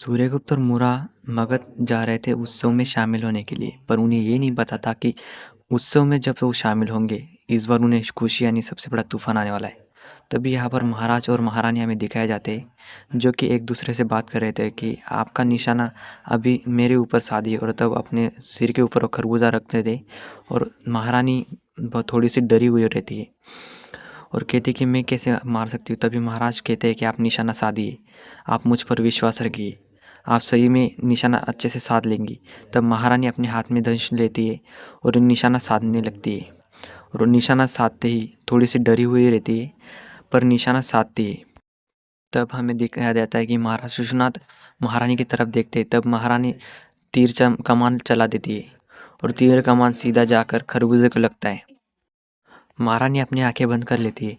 सूर्यगुप्त और मुरा मगध जा रहे थे उत्सव में शामिल होने के लिए, पर उन्हें ये नहीं पता था कि उत्सव में जब वो शामिल होंगे, इस बार उन्हें खुशी यानी सबसे बड़ा तूफान आने वाला है। तभी यहाँ पर महाराज और महारानी हमें दिखाए जाते हैं, जो कि एक दूसरे से बात कर रहे थे कि आपका निशाना अभी मेरे ऊपर साधिए, और तब अपने सिर के ऊपर वो खरबूजा रखते थे। और महारानी बहुत थोड़ी सी डरी हुई रहती है और कहती कि मैं कैसे मार सकती हूँ। तभी महाराज कहते हैं कि आप निशाना साधिए, आप मुझ पर विश्वास रखिए, आप सही में निशाना अच्छे से साध लेंगी। तब महारानी अपने हाथ में धनुष लेती है और निशाना साधने लगती है। और वो निशाना साधते ही थोड़ी सी डरी हुई रहती है, पर निशाना साधती है। तब हमें दिखाया जाता है कि महाराज शिशुनाथ महारानी की तरफ देखते हैं। तब महारानी तीर कमान चला देती है और तीर कमान सीधा जाकर खरबूजे को लगता है। महारानी अपनी आंखें बंद कर लेती है।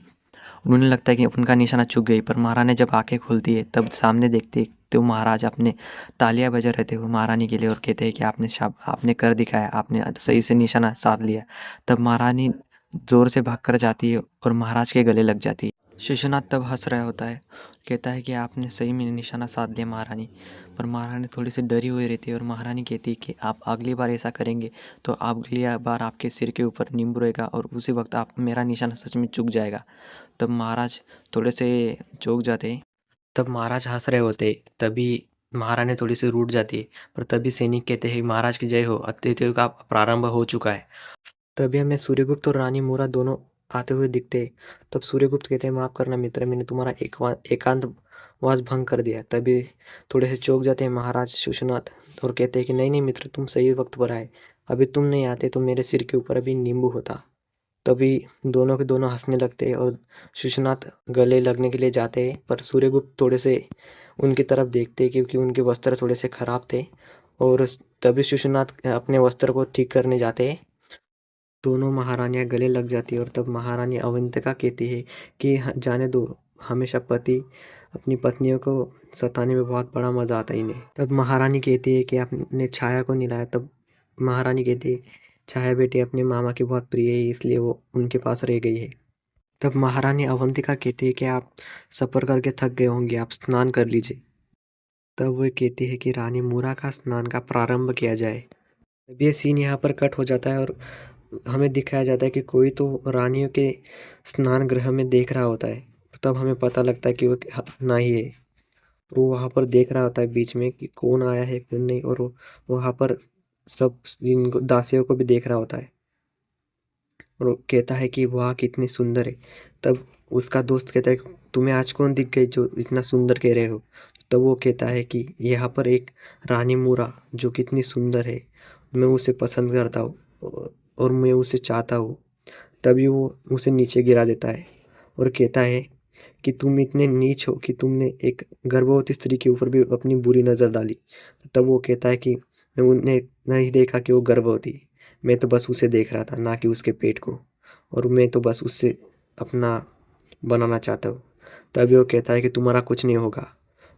उन्हें लगता है कि उनका निशाना चूक गई, पर महारानी जब आंखें खोलती है तब सामने देखती है तो महाराज अपने तालियां बजा रहे थे वो महारानी के लिए, और कहते हैं कि आपने कर दिखाया, आपने सही से निशाना साध लिया। तब महारानी जोर से भाग कर जाती है और महाराज के गले लग जाती है। शिशुनाथ तब हंस रहा होता है, कहता है कि आपने सही में निशाना साध लिया महारानी। पर महारानी थोड़ी सी डरी हुई रहती है और महारानी कहती है कि आप अगली बार ऐसा करेंगे तो अगली बार आपके सिर के ऊपर नींबू रहेगा और उसी वक्त आप मेरा निशाना सच में चूक जाएगा। तब महाराज थोड़े से चौंक जाते हैं। तब महाराज हंस रहे होते, तभी महारानी थोड़ी सी रूठ जाती है। पर तभी सैनिक कहते हैं महाराज की जय हो, अतिथियों का प्रारंभ हो चुका है। तभी हमें सूर्यगुप्त और रानी मूरा दोनों आते हुए दिखते हैं। तब सूर्यगुप्त कहते हैं माफ करना मित्र, मैंने तुम्हारा एकांतवास भंग कर दिया। तभी थोड़े से चौंक जाते हैं महाराज शिशुनाथ और कहते हैं कि नहीं नहीं मित्र, तुम सही वक्त पर आए, अभी तुम नहीं आते तो मेरे सिर के ऊपर अभी नींबू होता। तभी दोनों के दोनों हंसने लगते हैं और शिशुनाथ गले लगने के लिए जाते हैं, पर सूर्यगुप्त थोड़े से उनकी तरफ देखते हैं क्योंकि उनके वस्त्र थोड़े से खराब थे। और तभी शिशुनाथ अपने वस्त्र को ठीक करने जाते हैं। दोनों महारानियां गले लग जाती है और तब महारानी अवंतिका कहती है कि जाने दो, हमेशा पति अपनी पत्नियों को सताने में बहुत बड़ा मजा आता है इन्हें। तब महारानी कहती है कि आपने छाया को नहीं लाया। तब महारानी कहती है छाया बेटी अपने मामा की बहुत प्रिय है, इसलिए वो उनके पास रह गई है। तब महारानी अवंतिका कहती है कि आप सफ़र करके थक गए होंगे, आप स्नान कर लीजिए। तब वो कहती है कि रानी मूरा का स्नान का प्रारंभ किया जाए। तब ये सीन यहाँ पर कट हो जाता है और हमें दिखाया जाता है कि कोई तो रानियों के स्नान गृह में देख रहा होता है। तब हमें पता लगता है कि वो ना ही है। वो वहाँ पर देख रहा होता है बीच में कि कौन आया है कौन नहीं, और वो वहाँ पर सब इनको दासियों को भी देख रहा होता है और वो कहता है कि वाह कितनी सुंदर है। तब उसका दोस्त कहता है तुम्हें आज कौन दिख गई जो इतना सुंदर कह रहे हो। तब वो कहता है कि यहाँ पर एक रानी मूरा जो कितनी सुंदर है, मैं उसे पसंद करता हूँ और मैं उसे चाहता हूँ। तभी वो उसे नीचे गिरा देता है और कहता है कि तुम इतने नीच हो कि तुमने एक गर्भवती स्त्री के ऊपर भी अपनी बुरी नज़र डाली। तब वो कहता है कि मैं उन्हें नहीं देखा कि वो गर्भवती है, मैं तो बस उसे देख रहा था, ना कि उसके पेट को, और मैं तो बस उससे अपना बनाना चाहता हूँ। तभी वो कहता है कि तुम्हारा कुछ नहीं होगा,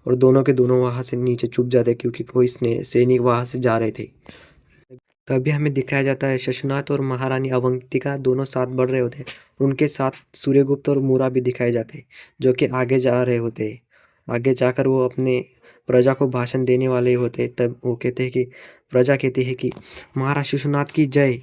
और दोनों के दोनों वहाँ से नीचे चुप जाते क्योंकि कोई सैनिक वहाँ से जा रहे थे। तभी हमें दिखाया जाता है शशनाथ और महारानी अवंतिका दोनों साथ बढ़ रहे होते हैं। उनके साथ सूर्यगुप्त और मूरा भी दिखाए जाते हैं जो कि आगे जा रहे होते हैं। आगे जाकर वो अपने प्रजा को भाषण देने वाले होते हैं। तब वो कहते हैं कि प्रजा कहती है कि महाराज शिशुनाथ की जय।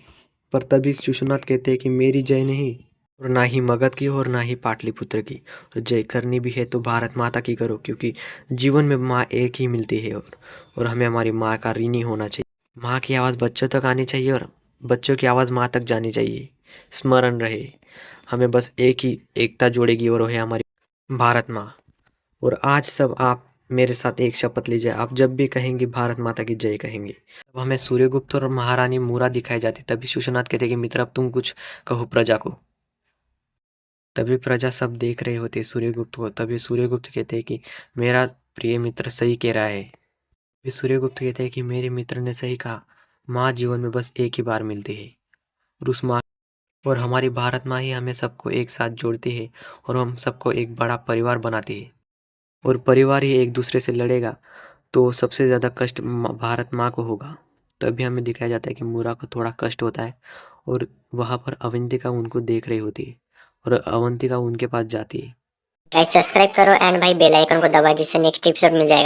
पर तभी शिशुनाथ कहते हैं कि मेरी जय नहीं, और ना ही मगध की और ना ही पाटलिपुत्र की, और जय करनी भी है तो भारत माता की करो, क्योंकि जीवन में माँ एक ही मिलती है और हमें हमारी माँ का ऋणी होना चाहिए। माँ की आवाज़ बच्चों तक आनी चाहिए और बच्चों की आवाज़ माँ तक जानी चाहिए। स्मरण रहे, हमें बस एक ही एकता जोड़ेगी और वो है हमारी भारत माँ। और आज सब आप मेरे साथ एक शपथ लीजिए, आप जब भी कहेंगे भारत माता की जय कहेंगे। तब हमें सूर्यगुप्त और महारानी मूरा दिखाई जाती। तभी शिशुनाथ कहते कि मित्र अब तुम कुछ कहो प्रजा को। तभी प्रजा सब देख रहे होते सूर्यगुप्त को। तभी सूर्यगुप्त कहते हैं कि मेरा प्रिय मित्र सही कह रहा है। तभी सूर्यगुप्त कहते हैं कि मेरे मित्र ने सही कहा, माँ जीवन में बस एक ही बार मिलती है, और उस माँ और हमारी भारत माँ ही हमें सबको एक साथ जोड़ती है और हम सबको एक बड़ा परिवार बनाती है। और परिवार ही एक दूसरे से लड़ेगा तो सबसे ज़्यादा कष्ट भारत माँ को होगा। तभी हमें दिखाया जाता है कि मूरा को थोड़ा कष्ट होता है और वहाँ पर अवंतिका उनको देख रही होती है और अवंतिका उनके पास जाती है। गाइस सब्सक्राइब करो एंड भाई बेल आइकन को दबाओ जिससे नेक्स्ट टिप्स सब मिल जाएगा।